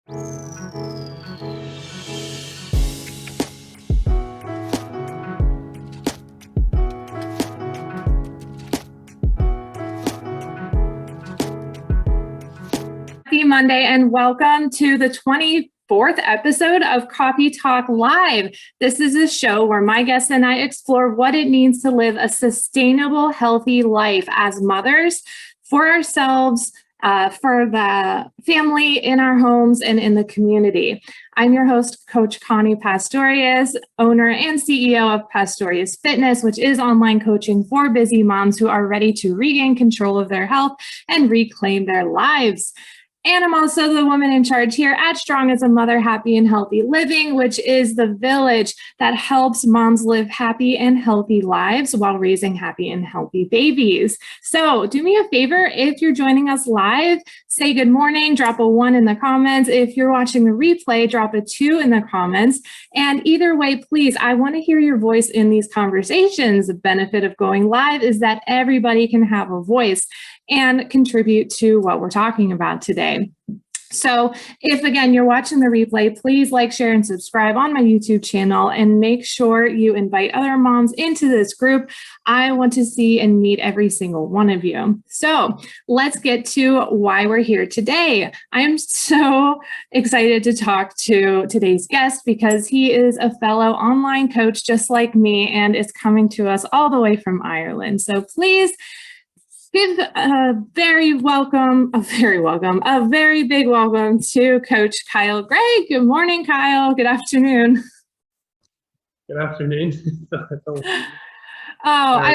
Happy Monday and welcome to the 24th episode of Coffee Talk Live. This is a show where my guests and I explore what it means to live a sustainable, healthy life as mothers, for ourselves, for the family, in our homes, and in the community. I'm your host, Coach Connie Pastorius, owner and CEO of Pastorius Fitness, which is online coaching for busy moms who are ready to regain control of their health and reclaim their lives. And I'm also the woman in charge here at Strong as a Mother, Happy and Healthy Living, which is the village that helps moms live happy and healthy lives while raising happy and healthy babies. So do me a favor, if you're joining us live, say good morning, drop a 1 in the comments. If you're watching the replay, drop a 2 in the comments. And either way, please, I want to hear your voice in these conversations. The benefit of going live is that everybody can have a voice and contribute to what we're talking about today. So if, again, you're watching the replay, please like, share, and subscribe on my YouTube channel and make sure you invite other moms into this group. I want to see and meet every single one of you. So let's get to why we're here today. I am so excited to talk to today's guest because he is a fellow online coach just like me and is coming to us all the way from Ireland. So please give a very big welcome to Coach Kyle Gregg. Good morning, Kyle. Good afternoon. Good afternoon. I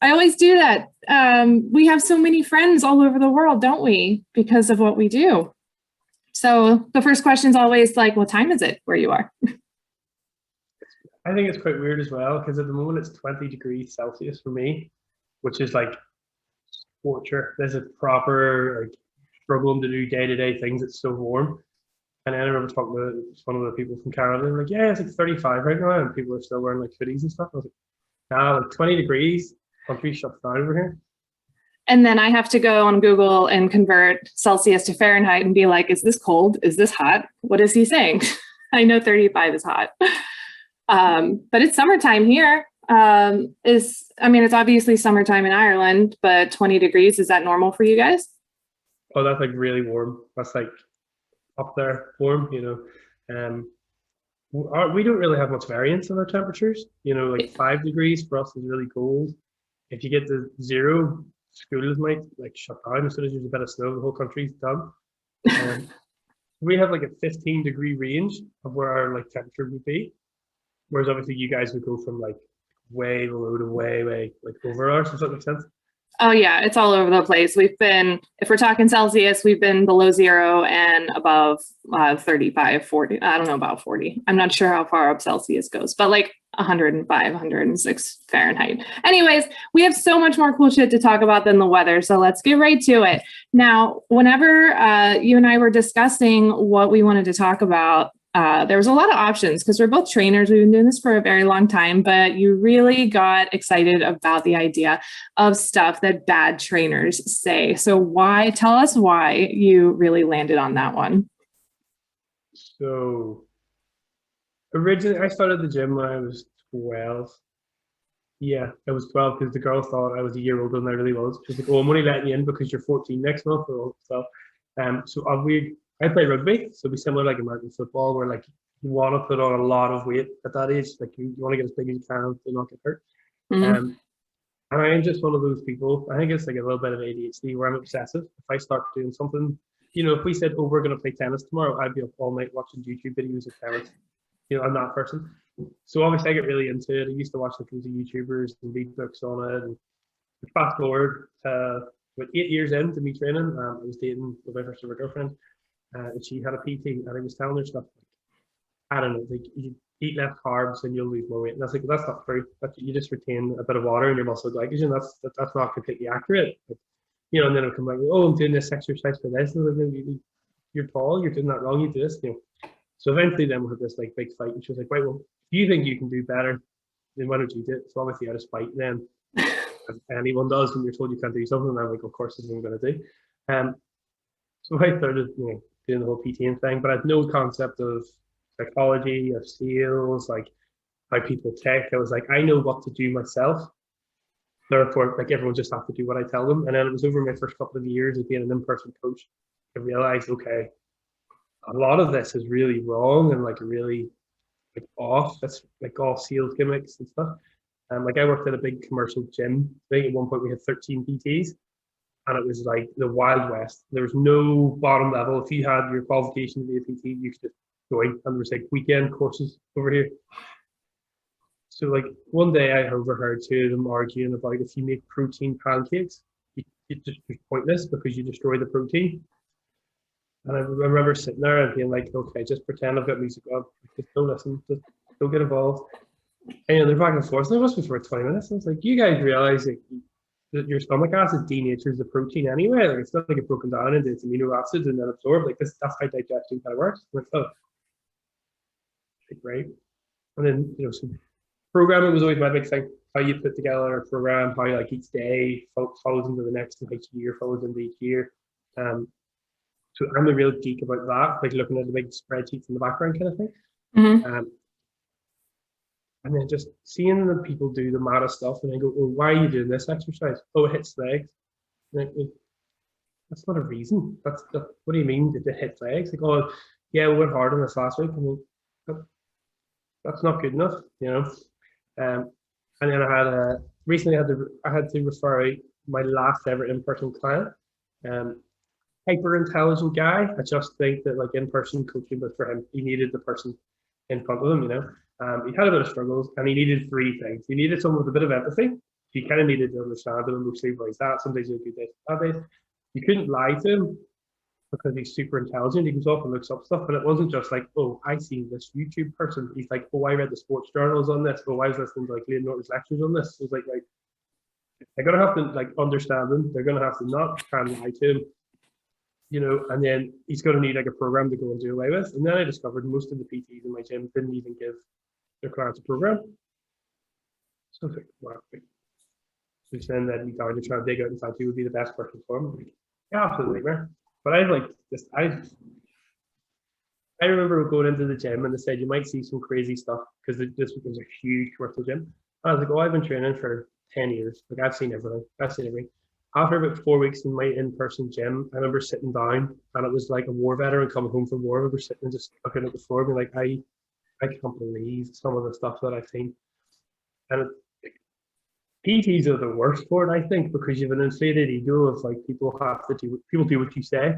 always do that. We have so many friends all over the world, don't we? Because of what we do. So the first question is always like, what time is it where you are? I think it's quite weird as well, because at the moment it's 20 degrees Celsius for me, which is like torture. This is proper struggling to do day-to-day things. It's so warm. And I remember talking to one of the people from Canada, and like, yeah, it's like 35 right now, and people are still wearing like hoodies and stuff. I was like, nah, like 20 degrees, country shuts down over here. And then I have to go on Google and convert Celsius to Fahrenheit and be like, is this cold? Is this hot? What is he saying? I know 35 is hot. But it's summertime here. It's obviously summertime in Ireland, but 20 degrees, is that normal for you guys? Oh, that's like really warm. That's like up there warm, we don't really have much variance in our temperatures, like 5 degrees for us is really cold. If you get to 0, schools might like shut down as soon as there's a bit of snow. The whole country's done. We have like a 15-degree range of where our like temperature would be, whereas obviously you guys would go from like way below to way like over ours. Does that make sense? Oh yeah, it's all over the place. If we're talking Celsius, we've been below 0 and above 35, 40. I don't know about 40. I'm not sure how far up Celsius goes, but like 105, 106 Fahrenheit. Anyways, we have so much more cool shit to talk about than the weather. So let's get right to it. Now, whenever you and I were discussing what we wanted to talk about, there was a lot of options because we're both trainers. We've been doing this for a very long time, but you really got excited about the idea of stuff that bad trainers say. So tell us why you really landed on that one. So originally I started the gym when I was 12. Yeah, I was 12 because the girl thought I was a year older than I really was. She was like, oh, I'm only letting you in because you're 14 next month. I play rugby, so it'd be similar like American football, where like you want to put on a lot of weight at that age. Like you want to get as big as you can to not get hurt. Mm-hmm. And I am just one of those people. I think it's like a little bit of ADHD where I'm obsessive. If I start doing something, if we said, oh, we're going to play tennis tomorrow, I'd be up all night watching YouTube videos of tennis. I'm that person. So obviously I get really into it. I used to watch like those YouTubers and read books on it. And fast forward about 8 years into me training, I was dating my first ever girlfriend. And she had a PT, and I was telling her stuff like, I don't know, like you eat less carbs and you'll lose more weight. And I was like, well, that's not true. You just retain a bit of water in your muscle glycogen. That's not completely accurate. But, and then it'll come like, oh, I'm doing this exercise for this. And like, you're tall, you're doing that wrong, you do this. So eventually then we had this like big fight, and she was like, right, well, if you think you can do better, then why don't you do it? So obviously I had a spite then. As anyone does when you're told you can't do something, and I'm like, of course, this is what I'm going to do. So I started, doing the whole PTing thing, but I had no concept of psychology, of sales, like how people tick. I was like, I know what to do myself. Therefore, like everyone just have to do what I tell them. And then it was over my first couple of years of being an in-person coach, I realized, okay, a lot of this is really wrong and like really like off. That's like all sales gimmicks and stuff. Like I worked at a big commercial gym. I think at one point we had 13 PTs, and it was like the Wild West. There was no bottom level. If you had your qualification to be a PT, you could just join. And there was like weekend courses over here. So like one day I overheard two of them arguing about if you make protein pancakes, it's just pointless because you destroy the protein. And I remember sitting there and being like, okay, just pretend I've got music on. Just don't listen. Just don't get involved. And they're back and forth. And it must be for 20 minutes. I was like, you guys realize that your stomach acid denatures the protein anyway. Like it's not like it's broken down into its amino acids and then absorbed. Like that's how digestion kind of works. And I thought, okay, great. And then, so programming was always my big thing. How you put together a program, how like each day follows into the next, and each year follows into each year. So I'm a real geek about that, like looking at the big spreadsheets in the background kind of thing. Mm-hmm. And then just seeing the people do the maddest stuff, and I go, "Oh, why are you doing this exercise? Oh, it hits legs." And that's not a reason. What do you mean? Did it hit legs? Like, oh, yeah, we went hard on this last week. I mean, that's not good enough, And then recently I had to refer out my last ever in-person client. Hyper intelligent guy. I just think that like in-person coaching was for him. He needed the person in front of him, He had a bit of struggles and he needed three things. He needed someone with a bit of empathy. You kind of needed to understand him emotionally where he's at. Some days he'll do this, bad days. You couldn't lie to him because he's super intelligent. He goes off and looks up stuff, and it wasn't just like, oh, I see this YouTube person. He's like, oh, I read the sports journals on this. Oh, I was listening to like Liam Norton's lectures on this. So it's like they're gonna have to like understand him. They're gonna have to not try and lie to him. And then he's going to need like a program to go and do away with. And then I discovered most of the PTs in my gym didn't even give their clients a program. So I was like, wow. So then that you guys are trying to dig out and find who would be the best person for him. Like, yeah, absolutely, man. But I remember going into the gym and they said you might see some crazy stuff because this was a huge commercial gym. And I was like, oh, I've been training for 10 years. Like I've seen everything. After about 4 weeks in my in-person gym, I remember sitting down and it was like a war veteran coming home from war. I remember sitting and just looking at the floor and being like, I can't believe some of the stuff that I've seen. And PTs are the worst for it, I think, because you have an inflated ego of like people do what you say.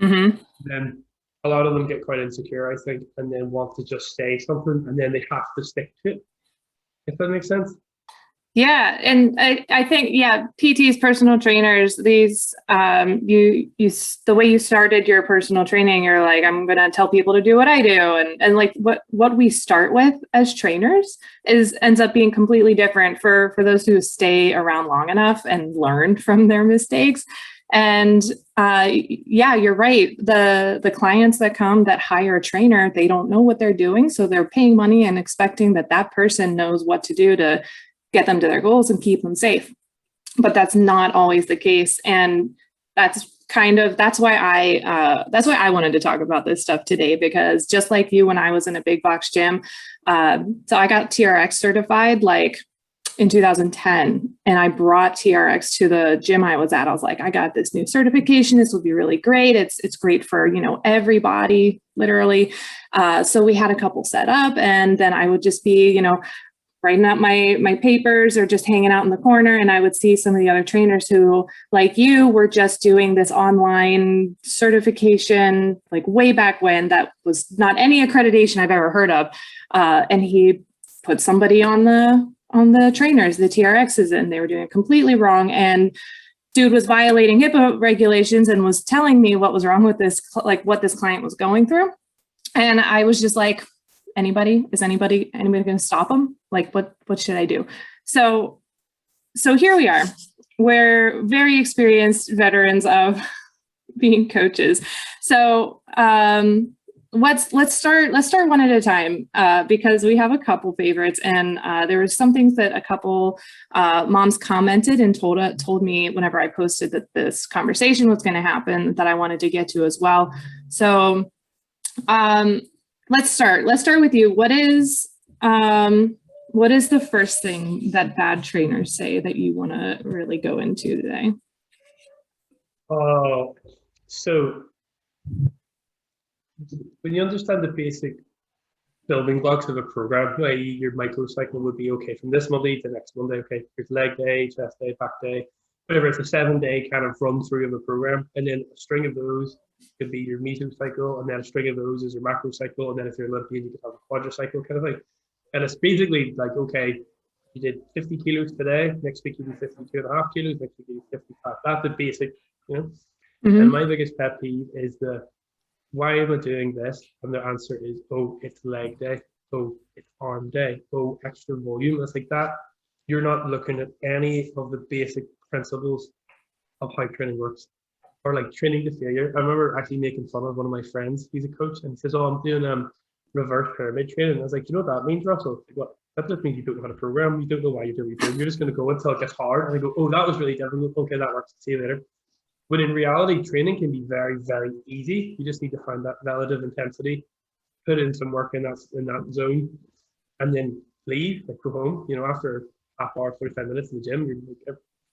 Mm-hmm. Then a lot of them get quite insecure, I think, and then want to just say something and then they have to stick to it. If that makes sense. Yeah. And I think, PTs, personal trainers, these, the way you started your personal training, you're like, I'm going to tell people to do what I do. And like what we start with as trainers ends up being completely different for those who stay around long enough and learn from their mistakes. And you're right. The clients that come that hire a trainer, they don't know what they're doing. So they're paying money and expecting that person knows what to do to get them to their goals and keep them safe. But that's not always the case. And that's why I wanted to talk about this stuff today, because just like you, when I was in a big box gym, so I got TRX certified like in 2010, and I brought TRX to the gym I was at. I was like, I got this new certification. This will be really great. It's great for, everybody, literally. So we had a couple set up, and then I would just be, writing up my papers or just hanging out in the corner. And I would see some of the other trainers who, like you, were just doing this online certification, like way back when, that was not any accreditation I've ever heard of. And he put somebody on the trainers, the TRXs, and they were doing it completely wrong. And dude was violating HIPAA regulations and was telling me what was wrong with this, like what this client was going through. And I was just like, is anybody going to stop him? Like, what should I do? So here we are. We're very experienced veterans of being coaches. So let's start one at a time, because we have a couple favorites, and there was some things that a couple moms commented and told me whenever I posted that this conversation was going to happen that I wanted to get to as well. So let's start with you. What is the first thing that bad trainers say that you want to really go into today? So when you understand the basic building blocks of a program, i.e. your microcycle would be, okay, from this Monday to next Monday, okay, here's leg day, chest day, back day, whatever. It's a 7-day kind of run through of a program, and then a string of those could be your mesocycle, and then a string of those is your macrocycle, and then if you're Olympian, you could have a quadricycle kind of thing. And it's basically like, okay, you did 50 kilos today, next week you do 52.5 kilos, next week you do 55. That's the basic, you know. Mm-hmm. And my biggest pet peeve is why am I doing this? And the answer is, oh, it's leg day. Oh, it's arm day. Oh, extra volume. It's like that. You're not looking at any of the basic principles of how training works, or like training to failure. I remember actually making fun of one of my friends. He's a coach, and he says, oh, I'm doing reverse pyramid training. I was like, you know what that means, Russell? Like, what? That just means you don't know how to program. You don't know why you're doing it. You're just going to go until it gets hard. And I go, oh, that was really difficult. Okay, that works. See you later. But in reality, training can be very, very easy. You just need to find that relative intensity, put in some work in that zone, and then leave, like go home. You know, after half hour, 45 minutes in the gym, you're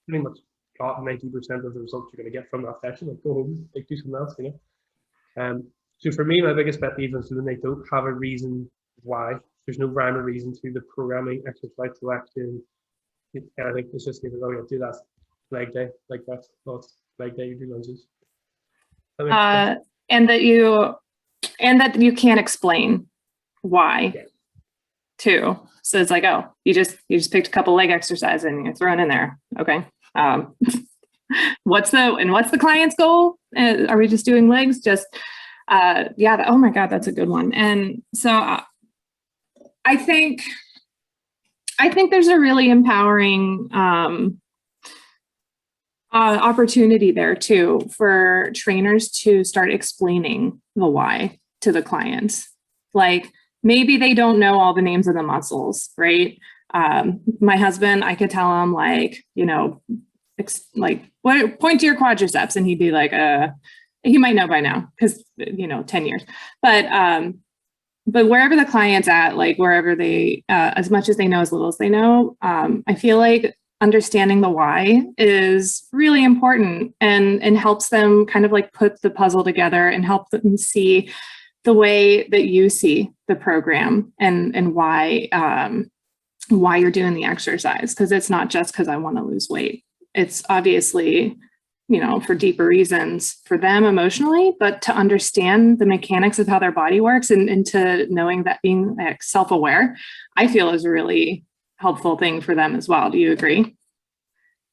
pretty much got 90% of the results you're going to get from that session. Like go home, like do something else, you know. So for me, my biggest pet peeve is when they don't have a reason why. There's no rhyme or reason to the programming, exercise selection. And I think it's just, oh yeah, do that leg day, like that's leg day, you do lunges. And that you can't explain why, yeah, too. So it's like, oh, you just picked a couple leg exercises and you're throwing in there. Okay. What's the client's goal? Are we just doing legs? Just oh my God, that's a good one. And so I think there's a really empowering opportunity there too for trainers to start explaining the why to the clients. Like maybe they don't know all the names of the muscles, right? My husband, I could tell him like, you know, point to your quadriceps, and he'd be like, he might know by now because, you know, 10 years. But wherever the client's at, like wherever they, as much as they know, as little as they know, I feel like understanding the why is really important and helps them kind of like put the puzzle together and help them see the way that you see the program and why you're doing the exercise. Because it's not just because I want to lose weight. It's obviously, you know, for deeper reasons for them emotionally, but to understand the mechanics of how their body works and to knowing that being like self-aware, I feel is a really helpful thing for them as well. Do you agree?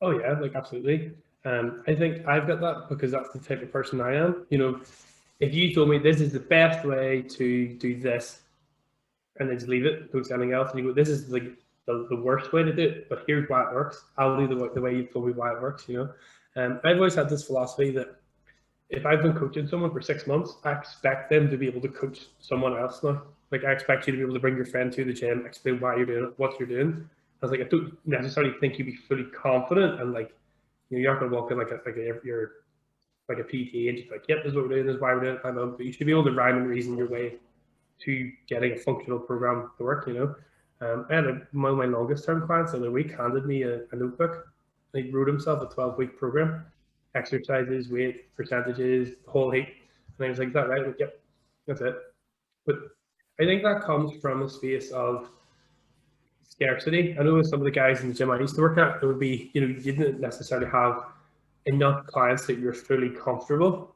Oh yeah, like absolutely. I think I've got that because that's the type of person I am. You know, if you told me this is the best way to do this, and then just leave it, don't say anything else, and you go, this is like the worst way to do it, but here's why it works. I'll do the way you told me why it works. You know, I've always had this philosophy that if I've been coaching someone for 6 months, I expect them to be able to coach someone else now. Like I expect you to be able to bring your friend to the gym, explain why you're doing it, what you're doing. I was like, I don't necessarily think you'd be fully confident, and like, you know, you're not going to walk in you're like a PT and just like, yep, this is what we're doing, this is why we're doing it. But you should be able to rhyme and reason your way to getting a functional program to work. You know, I had one of my longest term clients the other week handed me a notebook. And he wrote himself a 12-week program, exercises, weight, percentages, the whole heap. And I was like, is that right? Like, yep, that's it. But I think that comes from a space of scarcity. I know with some of the guys in the gym I used to work at, it would be, you know, you didn't necessarily have enough clients that you're fully comfortable.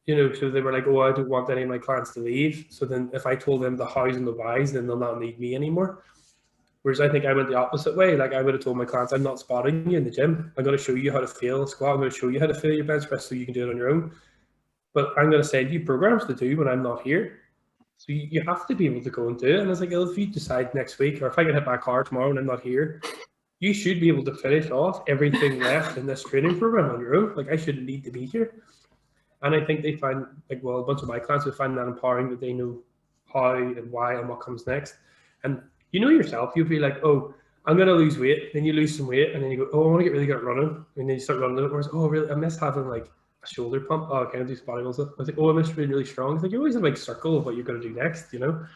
You know, so they were like, oh, I don't want any of my clients to leave. So then if I told them the hows and the whys, then they'll not need me anymore. Whereas I think I went the opposite way. Like I would have told my clients, I'm not spotting you in the gym. I'm going to show you how to feel a squat. I'm going to show you how to feel your bench press so you can do it on your own. But I'm going to send you programs to do when I'm not here. So you have to be able to go and do it. And I was like, well, if you decide next week, or if I get hit by a car tomorrow and I'm not here, you should be able to finish off everything left in this training program on your own. Like I shouldn't need to be here. And I think they find, like, well, a bunch of my clients would find that empowering, that they know how and why and what comes next. And you know yourself, you'll be like, oh, I'm going to lose weight. Then you lose some weight, and then you go, oh, I want to get really good at running. And then you start running a little bit more. Oh, really? I miss having like a shoulder pump. Oh, okay, I'll do spotting muscle. I was like, oh, I miss being really strong. It's like, you always have like circle of what you're going to do next, you know?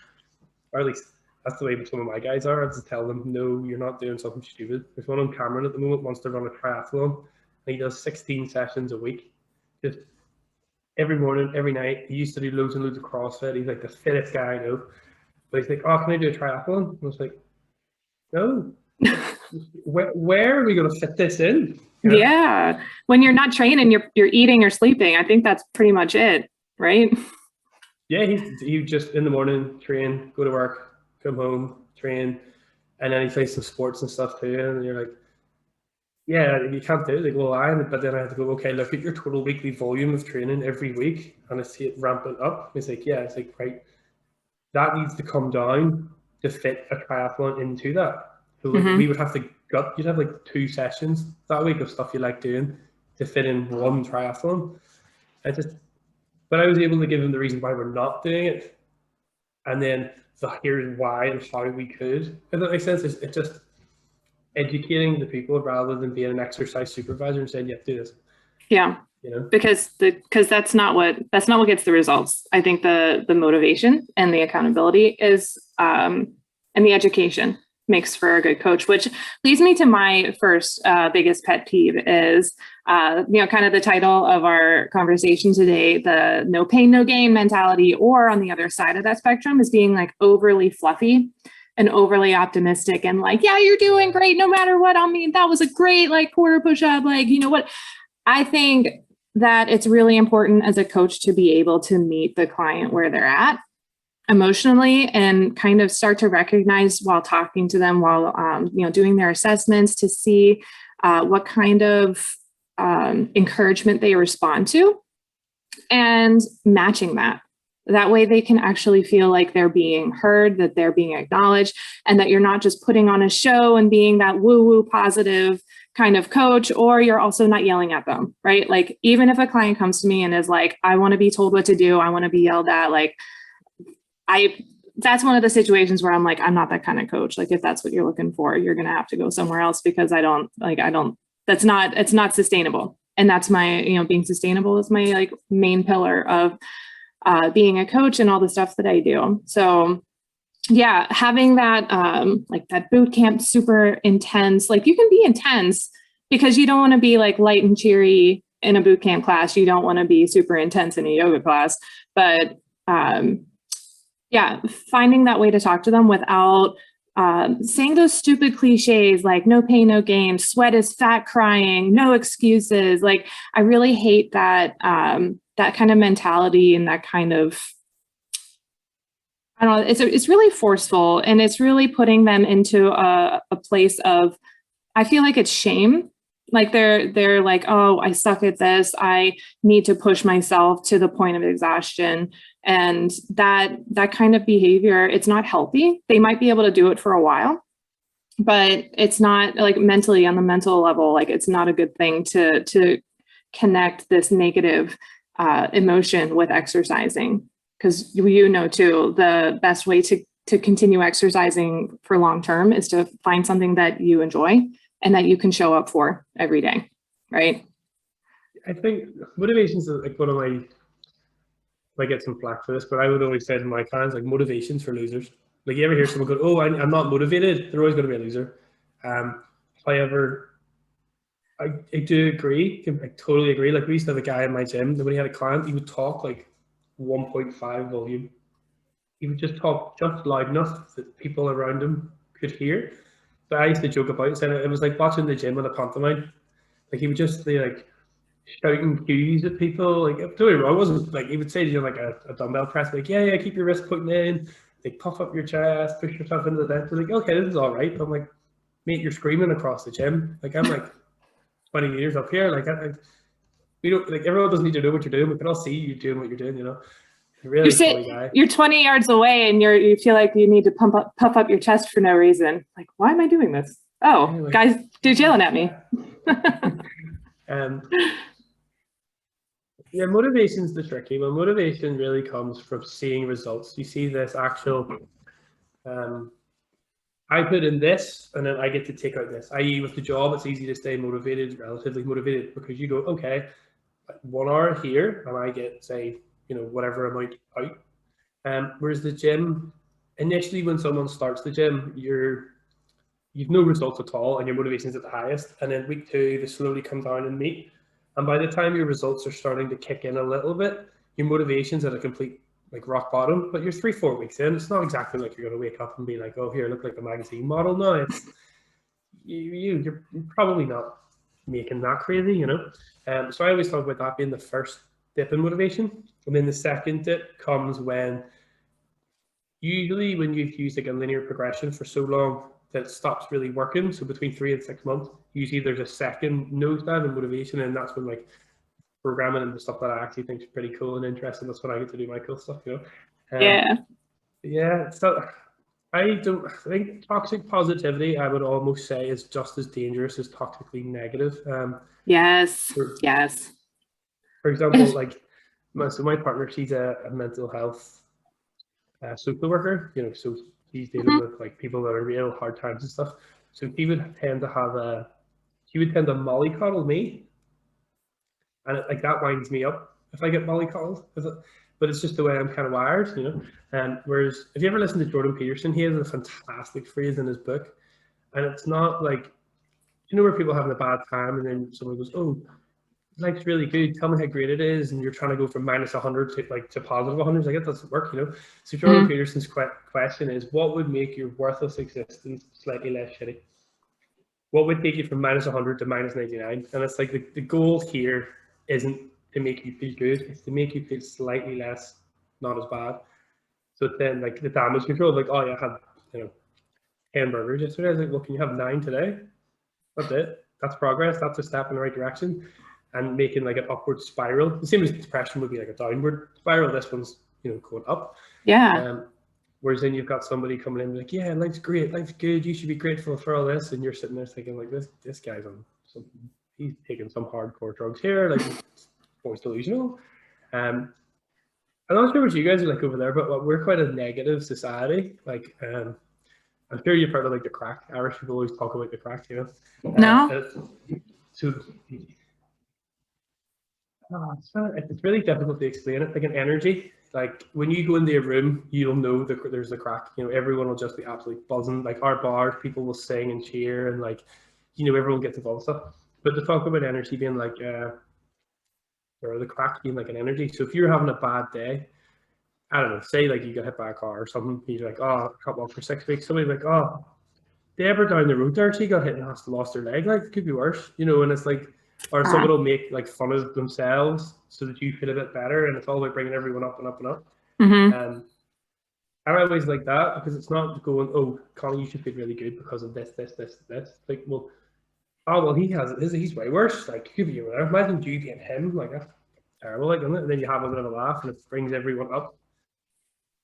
Or at least that's the way some of my guys are. I just tell them, no, you're not doing something stupid. There's one on Cameron at the moment, wants to run a triathlon. And he does 16 sessions a week. Just every morning, every night. He used to do loads and loads of CrossFit. He's like the fittest guy I know. But he's like, oh, can I do a triathlon? And I was like, no. Where are we going to fit this in? Yeah. When you're not training, you're eating or sleeping. I think that's pretty much it, right? Yeah, he just in the morning, train, go to work, come home, train, and then he plays some sports and stuff too. And you're like, yeah, you can't do it. Like, well, but then I had to go, okay, look at your total weekly volume of training every week, and I see it ramping up. It's like, yeah, it's like, right, that needs to come down to fit a triathlon into that. So like, we would have to you'd have like 2 sessions that week of stuff you like doing to fit in one triathlon. But I was able to give them the reason why we're not doing it, and then here's why and how we could. If that makes sense, it's just educating the people rather than being an exercise supervisor and saying, yeah, do this. Yeah. You know? Because that's not what gets the results. I think the motivation and the accountability is and the education makes for a good coach, which leads me to my first biggest pet peeve is kind of the title of our conversation today, the no pain, no gain mentality, or on the other side of that spectrum is being like overly fluffy and overly optimistic and like, yeah, you're doing great no matter what. I mean, that was a great like quarter push-up, like, you know what? I think that it's really important as a coach to be able to meet the client where they're at emotionally and kind of start to recognize while talking to them, while doing their assessments, to see what kind of encouragement they respond to and matching that. That way they can actually feel like they're being heard, that they're being acknowledged, and that you're not just putting on a show and being that woo-woo positive kind of coach, or you're also not yelling at them, right? Like, even if a client comes to me and is like, I want to be told what to do, I want to be yelled at, like, that's one of the situations where I'm like, I'm not that kind of coach. Like, if that's what you're looking for, you're going to have to go somewhere else, because it's not sustainable. And that's my, being sustainable is my like main pillar of being a coach and all the stuff that I do. So yeah, having that, like that boot camp, super intense, like you can be intense because you don't want to be like light and cheery in a boot camp class. You don't want to be super intense in a yoga class, but finding that way to talk to them without saying those stupid cliches like no pain, no gain, sweat is fat crying, no excuses. Like, I really hate that, that kind of mentality and that kind of, I don't know, it's really forceful, and it's really putting them into a place of, I feel like it's shame. Like they're like, oh, I suck at this. I need to push myself to the point of exhaustion. And that kind of behavior, it's not healthy. They might be able to do it for a while, but it's not like mentally, on the mental level, like it's not a good thing to connect this negative emotion with exercising. Because you know too, the best way to continue exercising for long term is to find something that you enjoy and that you can show up for every day, right? I think motivation is like one of my, I get some flack for this, but I would always say to my clients, like, motivation's for losers. Like, you ever hear someone go, oh, I'm not motivated, they're always going to be a loser. However, I do agree. I totally agree. Like, we used to have a guy in my gym that when he had a client, he would talk like 1.5 volume. He would just talk just loud enough that people around him could hear. So I used to joke about it, saying it was like watching the gym with a pantomime. Like, he would just be like shouting cues at people. Like, don't get me wrong, it wasn't like he would say to you like a dumbbell press, like, yeah, keep your wrist pointing in, like puff up your chest, push yourself into the desk. We're like, okay, this is all right. But I'm like, mate, you're screaming across the gym. Like, I'm like 20 meters up here. Like, we don't, like, everyone doesn't need to know what you're doing. We can all see you doing what you're doing, you know. Really funny guy. You're 20 yards away and you feel like you need to puff up your chest for no reason. Like, why am I doing this? Oh, anyway. Guys, dude's yelling at me. Yeah, motivation's the tricky one. Motivation really comes from seeing results. You see this actual, I put in this and then I get to take out this. I.e., with the job, it's easy to stay motivated, relatively motivated, because you go, okay, 1 hour here, and I get, say, whatever amount out. Whereas the gym, initially when someone starts the gym, you've no results at all, and your motivation's at the highest. And then week 2, they slowly come down and meet. And by the time your results are starting to kick in a little bit, your motivation's at a complete rock bottom. But you're 3-4 weeks in. It's not exactly like you're going to wake up and be like, oh, here, I look like a magazine model. No, it's you're probably not making that crazy, So I always talk about that being the first dip in motivation, and then the second dip comes when usually when you've used like a linear progression for so long that it stops really working. So between 3 and 6 months, usually there's a second nosedive in motivation, and that's when programming and the stuff that I actually think is pretty cool and interesting. That's when I get to do my cool stuff, Yeah. Yeah. So I think toxic positivity, I would almost say, is just as dangerous as toxically negative. Yes. Yes. For example, so my partner, she's a mental health social worker, so he's dealing with people that are real hard times and stuff. So he would tend to mollycoddle me, and that winds me up if I get mollycoddled. But it's just the way I'm kind of wired, whereas if you ever listen to Jordan Peterson, he has a fantastic phrase in his book, and it's not where people are having a bad time and then someone goes, oh, life's really good, tell me how great it is, and you're trying to go from minus 100 to positive 100. It doesn't work, So Jordan Peterson's question is, what would make your worthless existence slightly less shitty? What would take you from minus 100 to minus 99? And it's the goal here isn't to make you feel good, it's to make you feel slightly less, not as bad. So then the damage control, oh yeah, I had 10 burgers yesterday. I was like, well, can you have 9 today? That's it. That's progress. That's a step in the right direction. And making an upward spiral. The same as depression would be a downward spiral. This one's going up. Yeah. Whereas then you've got somebody coming in yeah, life's great, life's good, you should be grateful for all this, and you're sitting there thinking this guy's on something. He's taking some hardcore drugs here. Boy's delusional. I'm not sure what you guys are over there, but we're quite a negative society. I'm sure you've heard of the crack. Irish people always talk about the crack, No. So it's really difficult to explain it. An energy. When you go into a room, you'll know there's the crack. Everyone will just be absolutely buzzing. Our bars, people will sing and cheer, and everyone gets involved with stuff. But to talk about energy being or the crack being an energy. So if you're having a bad day, I don't know, say you got hit by a car or something, you're oh, I can't walk for 6 weeks. Somebody's oh, they ever down the road there, she got hit and lost her leg. It could be worse, and it's or someone will make fun of themselves so that you feel a bit better, and it's all about bringing everyone up and up and up. Mm-hmm. I always like that, because it's not going, oh, Connie, you should feel really good because of this. Well, oh, well, he's way worse. Could be there. Imagine you being him. That's terrible, isn't it? And then you have a bit of a laugh, and it brings everyone up.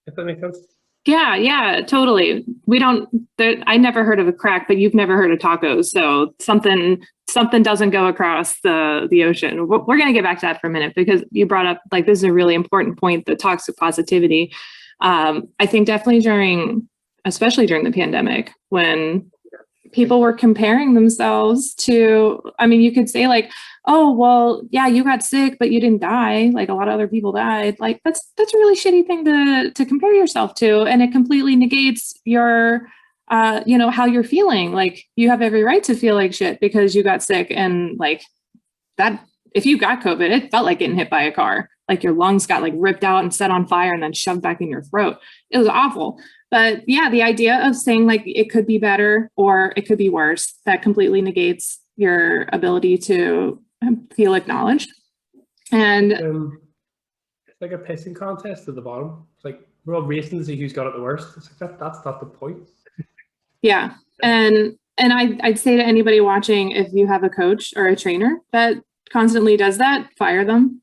If that makes sense. Yeah, totally. I never heard of a crack, but you've never heard of tacos. So something doesn't go across the ocean. We're going to get back to that for a minute, because you brought up, this is a really important point, the toxic positivity. I think definitely especially during the pandemic, when people were comparing themselves to, you could say oh, well, yeah, you got sick, but you didn't die. A lot of other people died. That's a really shitty thing to compare yourself to. And it completely negates your, how you're feeling. You have every right to feel like shit because you got sick. And that, if you got COVID, it felt like getting hit by a car. Your lungs got ripped out and set on fire and then shoved back in your throat. It was awful. But yeah, the idea of saying it could be better or it could be worse, that completely negates your ability to feel acknowledged. And it's a pissing contest at the bottom. It's we're all racing to see who's got it the worst. It's that's not the point. Yeah. And I'd say to anybody watching, if you have a coach or a trainer that constantly does that, fire them.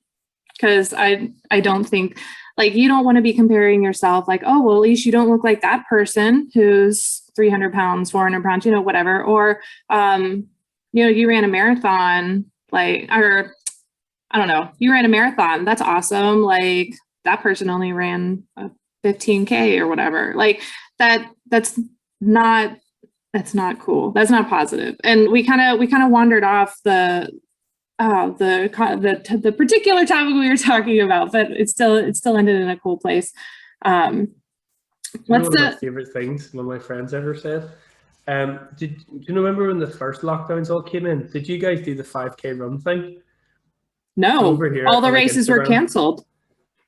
Because I don't think, you don't want to be comparing yourself oh, well, at least you don't look like that person who's 300 pounds, 400 pounds, whatever. Or, you ran a marathon, or I don't know, you ran a marathon. That's awesome. Like that person only ran a 15K or whatever. Like that's not cool. That's not positive. And we kind of wandered off the particular topic we were talking about, but it still ended in a cool place. One of my favorite things one of my friends ever said. Do you remember when the first lockdowns all came in? Did you guys do the 5K run thing? No, so over here, all the races were canceled.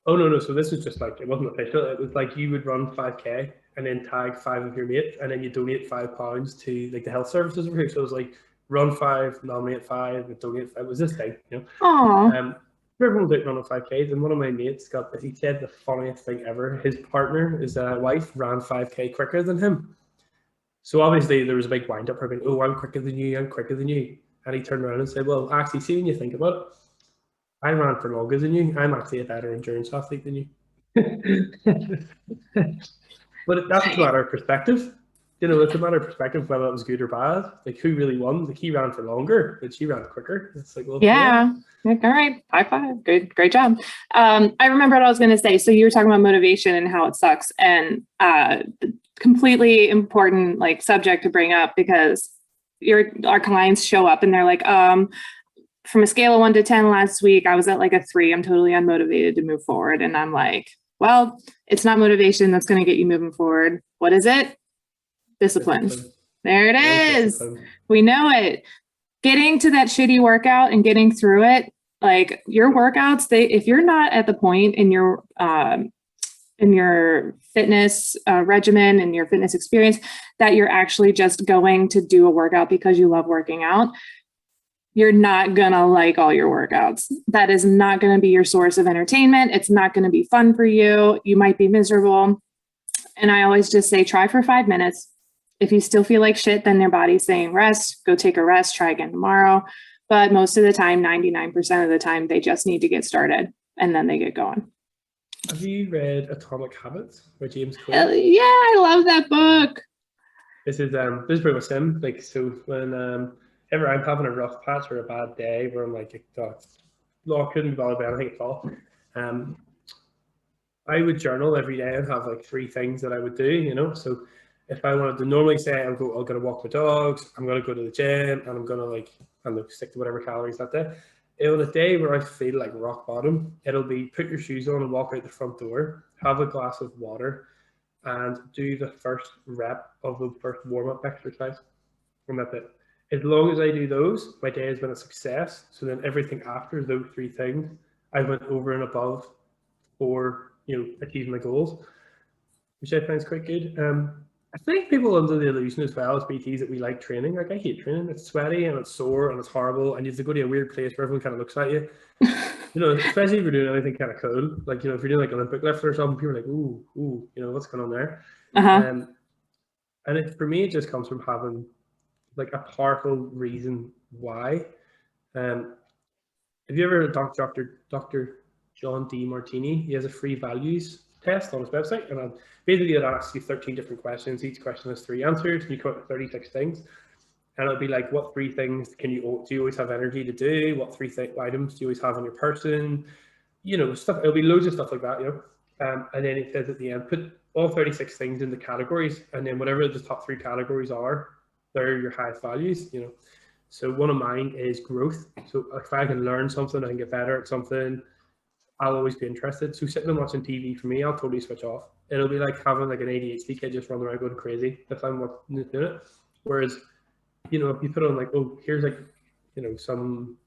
Oh no! So this was just like, it wasn't official. It was like you would run 5K and then tag 5 of your mates, and then you donate £5 to like the health services over here. So it was like run 5, nominate 5, and donate 5. It was this thing, you know. Aww. Everyone was out running 5Ks, and one of my mates he said the funniest thing ever. His partner, his wife, ran 5K quicker than him. So obviously there was a big wind up. Her being, oh, I'm quicker than you. I'm quicker than you. And he turned around and said, well, actually, see, when you think about it, I ran for longer than you. I'm actually a better endurance athlete than you. But that's a matter of perspective. You know, it's a matter of perspective whether it was good or bad. Like, who really won? Like, he ran for longer, but she ran quicker. It's like, well, yeah. All right. High five. Great job. I remember what I was going to say. So you were talking about motivation and how it sucks, and completely important like subject to bring up, because our clients show up and they're like, from a scale of 1 to 10 last week, I was at like a 3. I'm totally unmotivated to move forward. And I'm like, well, it's not motivation that's going to get you moving forward. What is it? Discipline. There it is. Discipline. We know it. Getting to that shitty workout and getting through it, like your workouts, if you're not at the point in your fitness regimen and your fitness experience that you're actually just going to do a workout because you love working out, you're not gonna like all your workouts. That is not gonna be your source of entertainment. It's not gonna be fun for you. You might be miserable. And I always just say, try for 5 minutes. If you still feel like shit, then your body's saying rest, go take a rest, try again tomorrow. But most of the time, 99% of the time, they just need to get started and then they get going. Have you read Atomic Habits by James Clear? Yeah, I love that book. This is pretty much him. Like, so when ever I'm having a rough patch or a bad day where I'm like, I couldn't be bothered by anything at all, I would journal every day and have like 3 things that I would do, you know. So if I wanted to normally say I'm going to walk the dogs, I'm going to go to the gym, and I'm going to stick to whatever calories that day. On a day where I feel like rock bottom, it'll be put your shoes on and walk out the front door, have a glass of water, and do the first rep of the first warm-up exercise. And that's it. As long as I do those, my day has been a success. So then everything after those 3 things, I went over and above for, you know, achieving my goals, which I find is quite good. I think people under the illusion as well as BTs that we like training. Like, I hate training. It's sweaty and it's sore and it's horrible, and you have to go to a weird place where everyone kind of looks at you. You know, especially if you're doing anything kind of cool. Like, you know, if you're doing like Olympic lift or something, people are like, ooh, you know, what's going on there? And for me, it just comes from having like a powerful reason why. Have you ever heard of Dr. John D. Martini? He has a free values test on his website, and basically it asks you 13 different questions. Each question has 3 answers, and you come up with 36 things. And it'll be like, what 3 things do you always have energy to do? What 3 items do you always have on your person? You know, stuff. It'll be loads of stuff like that, you know. And then it says at the end, put all 36 things into categories, and then whatever the top 3 categories are, they're your highest values, you know. So one of mine is growth. So if I can learn something, I can get better at something, I'll always be interested. So sitting and watching TV, for me, I'll totally switch off. It'll be like having like an ADHD kid just running around going crazy if I'm doing it. Whereas, you know, if you put on like, oh, here's like, you know, some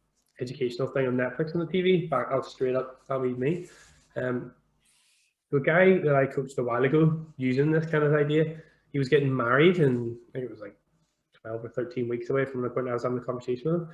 educational thing on Netflix on the TV, I'll straight up, that'll be me. The guy that I coached a while ago using this kind of idea, he was getting married, and I think it was like 12 or 13 weeks away from the point I was having the conversation with him.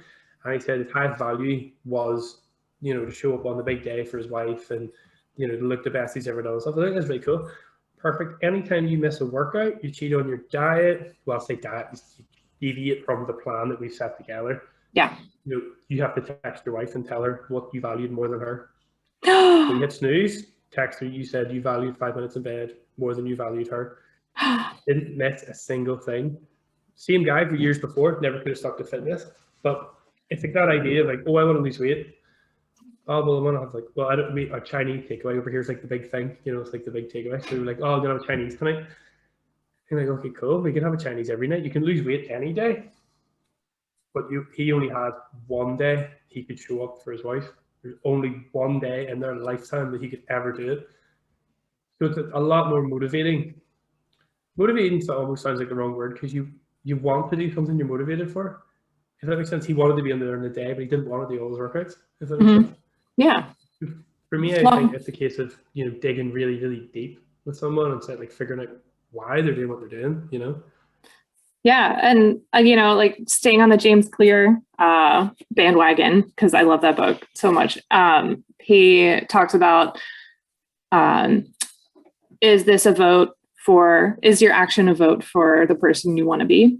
And he said his highest value was, you know, to show up on the big day for his wife and, you know, to look the best he's ever done and stuff. I think that's really cool. Perfect. Anytime you miss a workout, you cheat on your diet. Well, I say diet, you deviate from the plan that we've set together. Yeah. You know, you have to text your wife and tell her what you valued more than her. When you hit snooze, text her, you said you valued 5 minutes in bed more than you valued her. Didn't miss a single thing. Same guy for years before, never could have stuck to fitness. But it's like that idea of like, oh, I want to lose weight. oh, well, I'm gonna have like, well, I don't mean a Chinese takeaway over here is like the big thing, you know, it's like the big takeaway. So we're like, oh, I'm gonna have Chinese tonight. And like, okay, cool. We can have a Chinese every night. You can lose weight any day, but he only had one day he could show up for his wife. There's only one day in their lifetime that he could ever do it. So it's a lot more motivating. Motivating almost sounds like the wrong word because you want to do something you're motivated for. If that makes sense, he wanted to be in there in the day, but he didn't want to do all his workouts. If that makes sense. Yeah. For me, I think it's a case of digging really, really deep with someone and like figuring out why they're doing what they're doing. Yeah. And, like staying on the James Clear bandwagon, because I love that book so much. He talks about, is your action a vote for the person you want to be?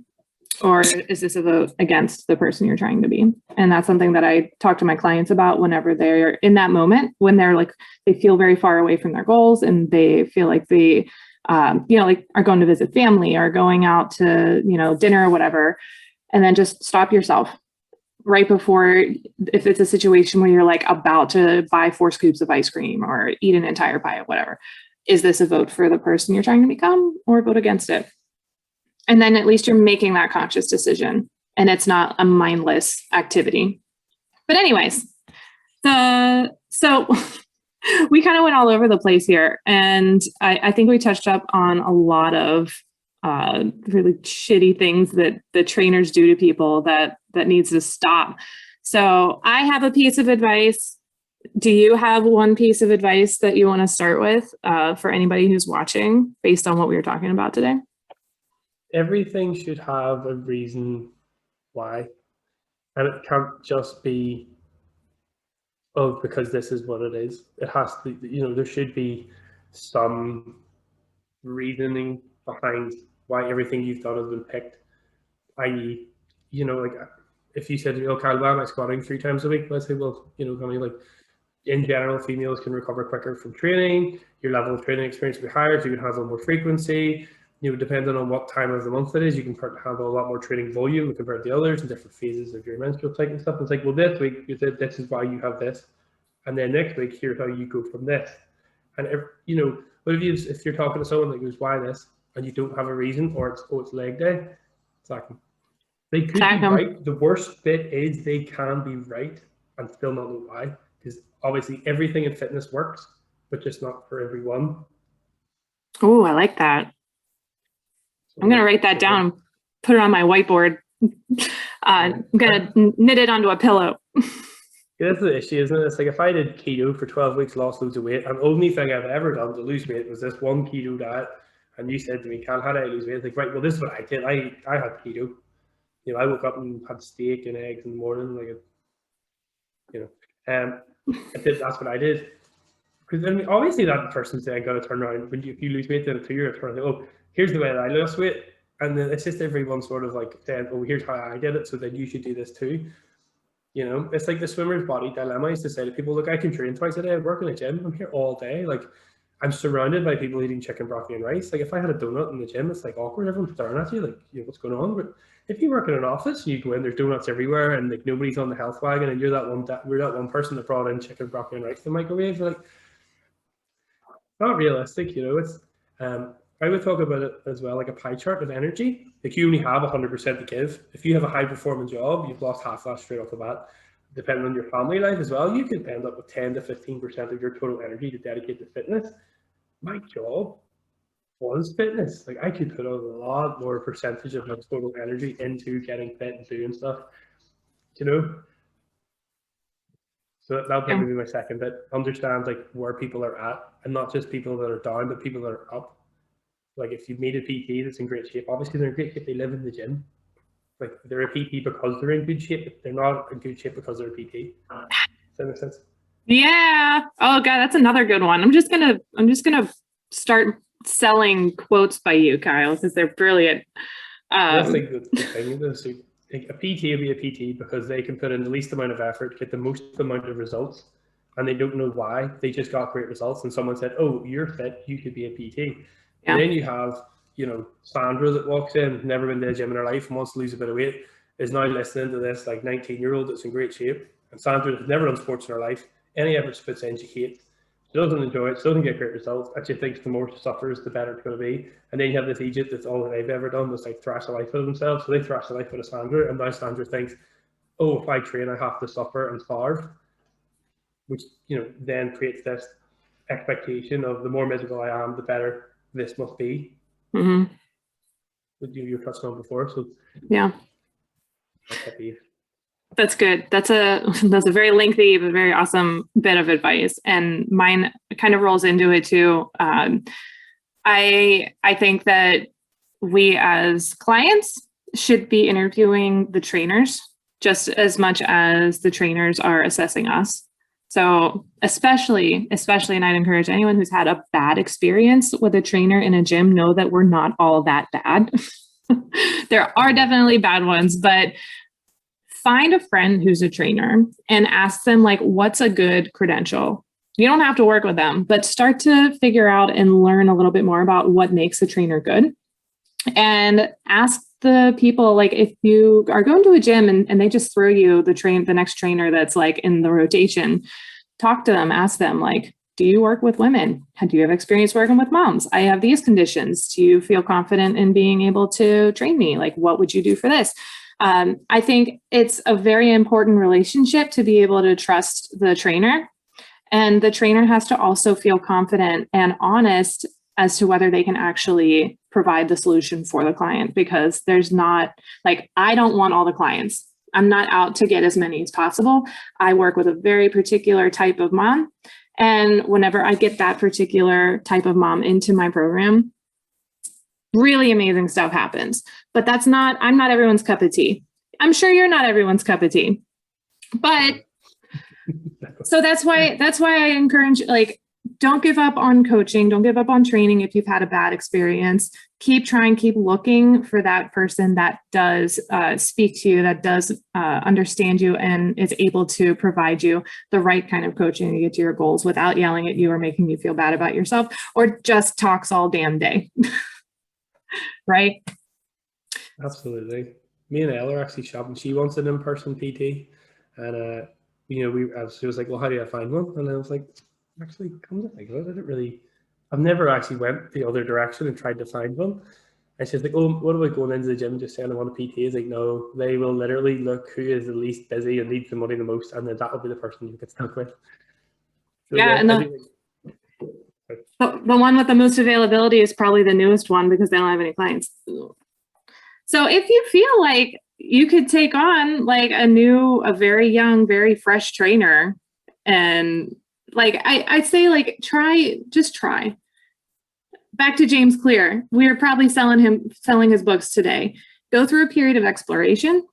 Or is this a vote against the person you're trying to be? And that's something that I talk to my clients about whenever they're in that moment, when they're like, they feel very far away from their goals and they feel like they like are going to visit family or going out to, dinner or whatever. And then just stop yourself right before, if it's a situation where you're like about to buy 4 scoops of ice cream or eat an entire pie or whatever. Is this a vote for the person you're trying to become or a vote against it? And then at least you're making that conscious decision and it's not a mindless activity. But anyways, so we kind of went all over the place here. And I think we touched up on a lot of really shitty things that the trainers do to people that needs to stop. So I have a piece of advice. Do you have one piece of advice that you want to start with for anybody who's watching based on what we were talking about today? Everything should have a reason why. And it can't just be, oh, because this is what it is. It has to, there should be some reasoning behind why everything you've done has been picked. I.e., like if you said, Kyle, why am I squatting 3 times a week? Let's say, well, Connie, like in general, females can recover quicker from training. Your level of training experience will be higher, so you can handle more frequency. Depending on what time of the month it is, you can handle a lot more training volume compared to the others in different phases of your menstrual cycle and stuff. It's like, well, this week you said this is why you have this, and then next week here's how you go from this. And what if you're talking to someone that goes, why this, and you don't have a reason, or it's leg day, sack them. They could be right. The worst bit is they can be right and still not know why, because obviously everything in fitness works, but just not for everyone. Oh, I like that. I'm going to write that down, put it on my whiteboard. I'm going to knit it onto a pillow. That's the issue, isn't it? It's like if I did keto for 12 weeks, lost loads of weight, and the only thing I've ever done to lose weight was this one keto diet, and you said to me, Cal, how did I lose weight? It's like, right, well, this is what I did. I had keto. I woke up and had steak and eggs in the morning, that's what I did. Because obviously that person's then got to turn around. If you lose weight, then it's 2 years, turn around, oh, here's the way that I lost weight. And then it's just everyone sort of like saying, oh, here's how I did it, so then you should do this too. It's like the swimmer's body dilemma. I used to say to people, look, I can train twice a day. I work in a gym. I'm here all day. Like, I'm surrounded by people eating chicken, broccoli, and rice. Like, if I had a donut in the gym, it's like awkward. Everyone's staring at you, like, what's going on? But if you work in an office and you go in, there's donuts everywhere, and like nobody's on the health wagon, and we're that one person that brought in chicken, broccoli, and rice to the microwave. You're like, not realistic. It's I would talk about it as well, like a pie chart of energy. Like, you only have 100% to give. If you have a high performing job, you've lost half that straight off the bat. Depending on your family life as well, you can end up with 10 to 15% of your total energy to dedicate to fitness. My job was fitness. Like, I could put a lot more percentage of my total energy into getting fit and doing stuff, So that'll probably be my second bit. Understand like where people are at, and not just people that are down, but people that are up. Like, if you meet a PT that's in great shape, obviously they're in great shape, they live in the gym. Like, they're a PT because they're in good shape, but they're not in good shape because they're a PT. Does that make sense? Yeah. Oh God, that's another good one. I'm just gonna start selling quotes by you, Kyle, because they're brilliant. That's like the thing. So, like, a PT will be a PT because they can put in the least amount of effort, get the most amount of results, and they don't know why. They just got great results, and someone said, "Oh, you're fit. You could be a PT." Yeah. And then you have, Sandra that walks in, never been to a gym in her life and wants to lose a bit of weight, is now listening to this like 19-year-old that's in great shape. And Sandra has never done sports in her life, any effort she puts in, she hates. She doesn't enjoy it. She doesn't get great results. And she thinks the more she suffers, the better it's going to be. And then you have this Egypt that's all that they've ever done was like thrash the life out of themselves. So they thrash the life out of Sandra, and now Sandra thinks, oh, if I train, I have to suffer and starve, which then creates this expectation of the more miserable I am, the better this must be. Mm-hmm. What you were touching on before. So yeah. That's good. That's a very lengthy but very awesome bit of advice, and mine kind of rolls into it too. I think that we as clients should be interviewing the trainers just as much as the trainers are assessing us. So especially, and I'd encourage anyone who's had a bad experience with a trainer in a gym, know that we're not all that bad. There are definitely bad ones, but find a friend who's a trainer and ask them, like, what's a good credential? You don't have to work with them, but start to figure out and learn a little bit more about what makes a trainer good. And ask the people, like, if you are going to a gym and they just throw you the next trainer that's like in the rotation, talk to them, ask them, like, do you work with women? Do you have experience working with moms? I have these conditions. Do you feel confident in being able to train me? Like, what would you do for this? I think it's a very important relationship to be able to trust the trainer. And the trainer has to also feel confident and honest as to whether they can actually provide the solution for the client, because there's not, like, I don't want all the clients. I'm not out to get as many as possible. I work with a very particular type of mom. And whenever I get that particular type of mom into my program, really amazing stuff happens. But I'm not everyone's cup of tea. I'm sure you're not everyone's cup of tea. But so that's why I encourage, like, don't give up on coaching. Don't give up on training if you've had a bad experience. Keep trying, keep looking for that person that does speak to you, that does understand you, and is able to provide you the right kind of coaching to get to your goals without yelling at you or making you feel bad about yourself, or just talks all damn day. Right? Absolutely. Me and Elle are actually shopping. She wants an in-person PT, and she was like, "Well, how do I find one?" And I was like, "Actually, come to think of it, I've never actually went the other direction and tried to find one." And she's like, "Oh, what about going into the gym just saying I want a PT?" It's like, no, they will literally look who is the least busy and needs the money the most, and then that will be the person you get stuck with. So, yeah, and the one with the most availability is probably the newest one because they don't have any clients. So if you feel like you could take on like a very young, very fresh trainer, and like I'd say, like, just try. Back to James Clear, we're probably selling his books today. Go through a period of exploration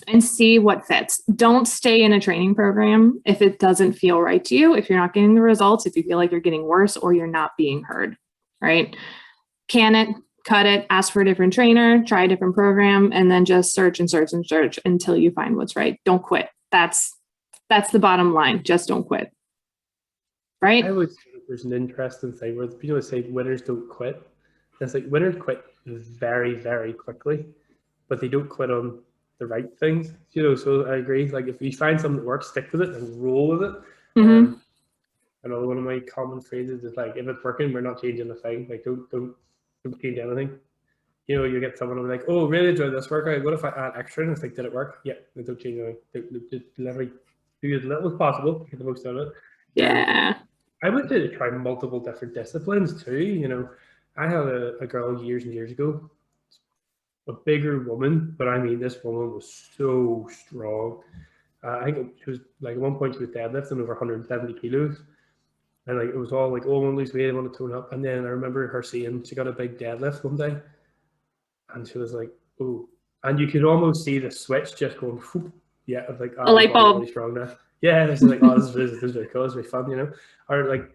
and see what fits. Don't stay in a training program if it doesn't feel right to you, if you're not getting the results, if you feel like you're getting worse or you're not being heard, right? Can it, cut it, ask for a different trainer, try a different program, and then just search and search and search until you find what's right. Don't quit. That's the bottom line. Just don't quit. Right? I would say there's an interesting thing where people say winners don't quit. And it's like winners quit very, very quickly, but they don't quit on the right things. So I agree. Like, if you find something that works, stick with it and roll with it. Mm-hmm. Another one of my common phrases is like, if it's working, we're not changing a thing. Like, don't change anything. You get someone who's like, "Oh, really enjoyed this workout. What if I add extra?" And it's like, did it work? Yeah, don't change anything. Just literally do as little as possible, get the most out of it. Yeah. I would say to try multiple different disciplines too. I had a girl years and years ago, a bigger woman, but I mean, this woman was so strong. I think she was like, at one point she was deadlifting over 170 kilos. And like, it was all like, "Oh, I want to lose weight, I want to tone up." And then I remember her saying she got a big deadlift one day, and she was like, "Oh," and you could almost see the switch just going, whoop. Yeah, I was like, A light bulb. Really strong now. Yeah, this is like, oh, this is really cool, this is really fun. Or like,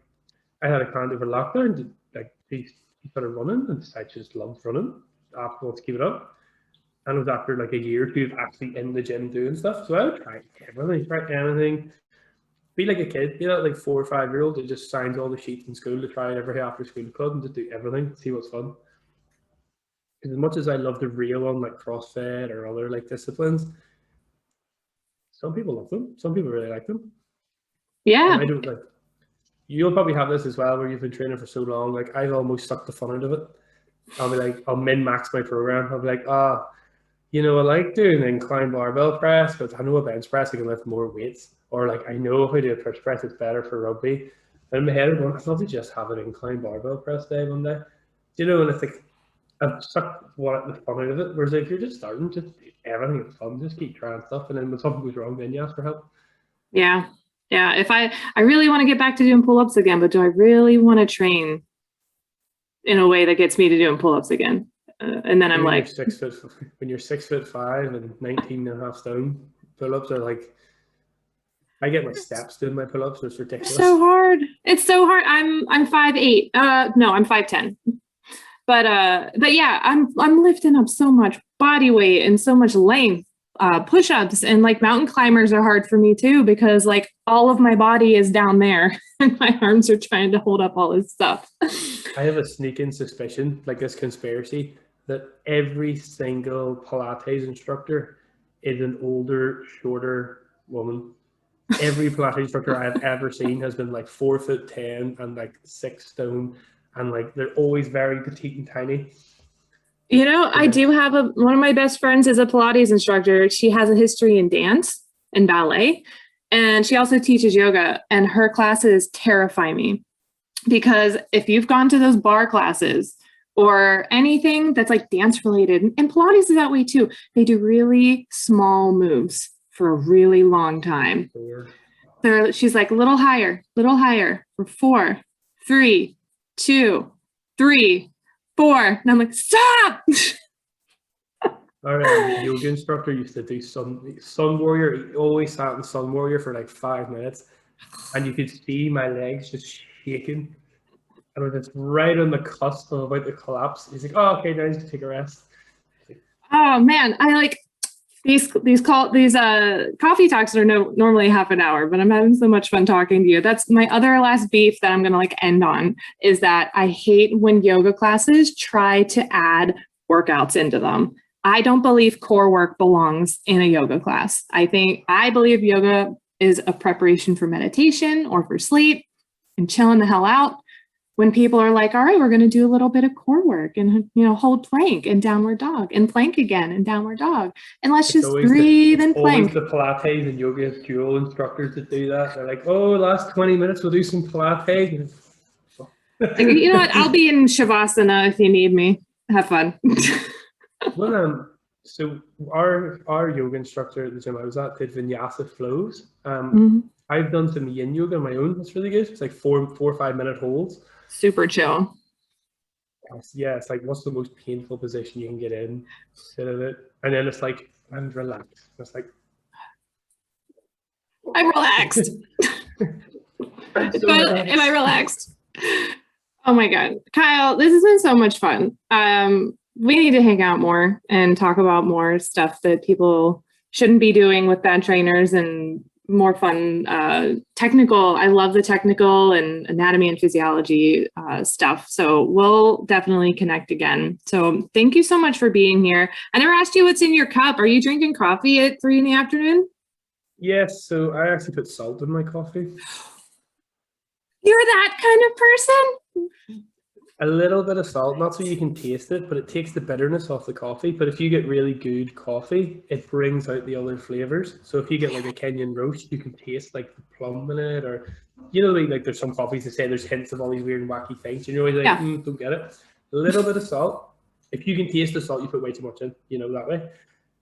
I had a client over lockdown, like he started running and decided she just loved running. After wants to keep it up. And it was after like a year or two of actually in the gym doing stuff. So I would try everything, try anything. Be like a kid, like 4 or 5-year-old who just signs all the sheets in school to try every after school club and just do everything, see what's fun. Because as much as I love the real one, like CrossFit or other like disciplines, some people love them. Some people really like them. Yeah. I don't like. You'll probably have this as well, where you've been training for so long. Like I've almost sucked the fun out of it. I'll be like, I'll min max my program. I'll be like, I like doing an incline barbell press, but I know a bench press I can lift more weights. Or like I know if I do a push press, it's better for rugby. And in my head, I'm going, I'd love to just have an incline barbell press day one day. And it's like I've sucked the fun out of it. Whereas if you're just starting, just everything is fun. Just keep trying stuff, and then when something goes wrong, then you ask for help. Yeah. Yeah. If I really want to get back to doing pull-ups again, but do I really want to train in a way that gets me to doing pull-ups again? And then I'm like, when you're 6'5" and 19 and a half stone, pull-ups are like, I get my steps doing my pull-ups. It's ridiculous. So hard. It's so hard. I'm 5'8". No, I'm 5'10". But yeah, I'm lifting up so much body weight and so much length. Push-ups and like mountain climbers are hard for me too, because like all of my body is down there and my arms are trying to hold up all this stuff. I have a sneaking suspicion, like this conspiracy, that every single Pilates instructor is an older, shorter woman. Every Pilates instructor I've ever seen has been like 4'10" and like 6 stone, and like they're always very petite and tiny. I do have one of my best friends is a Pilates instructor. She has a history in dance and ballet, and she also teaches yoga, and her classes terrify me because if you've gone to those bar classes or anything that's like dance related, and Pilates is that way too, they do really small moves for a really long time. She's like, little higher for 4, 3, 2, 3, 4. And I'm like, stop. Our yoga instructor used to do Sun Warrior. He always sat in Sun Warrior for like 5 minutes, and you could see my legs just shaking. And it was right on the cusp of about to collapse. He's like, "Oh, okay, now you just take a rest." Oh man, I like these coffee talks are normally half an hour, but I'm having so much fun talking to you. That's my other last beef that I'm gonna like end on, is that I hate when yoga classes try to add workouts into them. I don't believe core work belongs in a yoga class. I believe yoga is a preparation for meditation or for sleep and chilling the hell out. When people are like, all right, we're going to do a little bit of core work and, hold plank and downward dog and plank again and downward dog. And let's just breathe and plank. Always the Pilates and yoga dual instructors that do that. They're like, oh, last 20 minutes, we'll do some Pilates. You know what? I'll be in Shavasana if you need me. Have fun. Well, so our yoga instructor at the gym I was at did vinyasa flows. I've done some yin yoga on my own. It's really good. It's like 4 or 5 minute holds. Super chill. Yeah, it's like, what's the most painful position you can get in? Sit in it, and then it's like, and relax. It's like, I'm relaxed. Am I relaxed? Oh my God, Kyle, this has been so much fun. We need to hang out more and talk about more stuff that people shouldn't be doing with bad trainers, and more fun technical. I love the technical and anatomy and physiology stuff. So we'll definitely connect again. So thank you so much for being here. I never asked you what's in your cup. Are you drinking coffee at 3 p.m? Yes. So I actually put salt in my coffee. You're that kind of person? A little bit of salt, not so you can taste it, but it takes the bitterness off the coffee. But if you get really good coffee, it brings out the other flavors. So if you get like a Kenyan roast, you can taste like the plum in it, or like there's some coffees that say there's hints of all these weird and wacky things. And you're always like, don't get it. A little bit of salt. If you can taste the salt, you put way too much in, that way.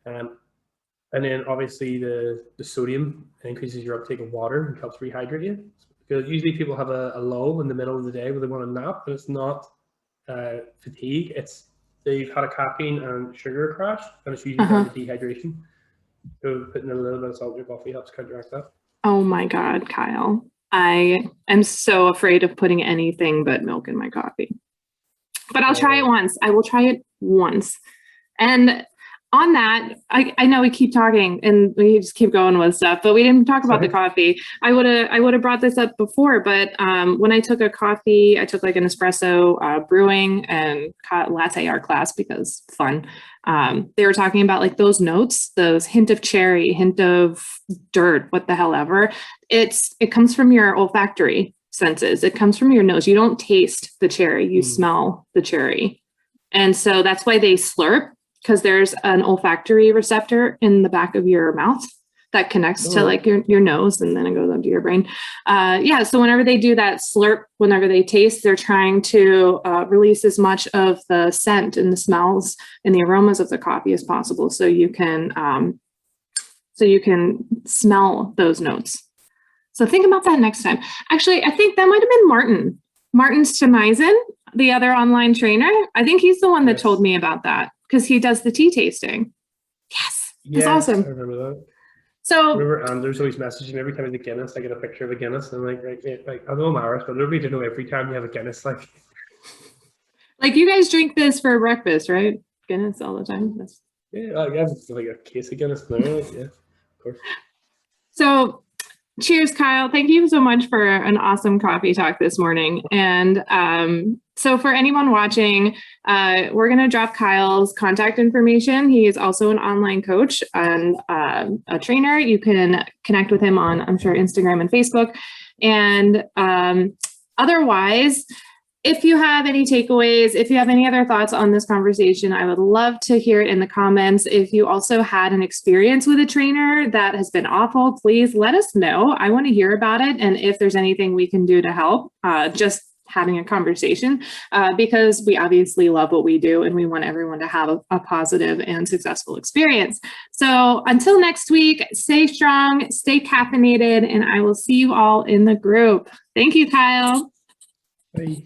And then obviously the sodium increases your uptake of water and helps rehydrate you. Because usually people have a lull in the middle of the day where they want to nap, and it's not fatigue. It's they've had a caffeine and sugar crash, and it's usually down to dehydration. So putting a little bit of salt in your coffee helps counteract that. Oh my God, Kyle. I am so afraid of putting anything but milk in my coffee. But I'll try it once. I will try it once. And on that, I know we keep talking and we just keep going with stuff, but we didn't talk about the coffee. I would have brought this up before, but when I took a coffee, I took like an espresso brewing and latte art class because fun. They were talking about like those notes, those hint of cherry, hint of dirt, what the hell ever. It comes from your olfactory senses. It comes from your nose. You don't taste the cherry, you smell the cherry. And so that's why they slurp, because there's an olfactory receptor in the back of your mouth that connects to like your nose, and then it goes into your brain. So whenever they do that slurp, whenever they taste, they're trying to release as much of the scent and the smells and the aromas of the coffee as possible, so you can smell those notes. So think about that next time. Actually, I think that might have been Martin Stemizen, the other online trainer. I think he's the one that told me about that, because he does the tea tasting. Yes, that's awesome. I remember that. So I remember Anders always messaging me every time I get Guinness. I get a picture of a Guinness, and I'm like I know I'm Irish, but nobody to know every time you have a Guinness. Like you guys drink this for breakfast, right? Guinness all the time. Yeah, I have like a case of Guinness now. Yeah, of course. So cheers, Kyle. Thank you so much for an awesome coffee talk this morning. And so for anyone watching, we're going to drop Kyle's contact information. He is also an online coach and a trainer. You can connect with him on, I'm sure, Instagram and Facebook. And otherwise, if you have any takeaways, if you have any other thoughts on this conversation, I would love to hear it in the comments. If you also had an experience with a trainer that has been awful, please let us know. I want to hear about it. And if there's anything we can do to help, just having a conversation, because we obviously love what we do and we want everyone to have a positive and successful experience. So until next week, stay strong, stay caffeinated, and I will see you all in the group. Thank you, Kyle. Bye.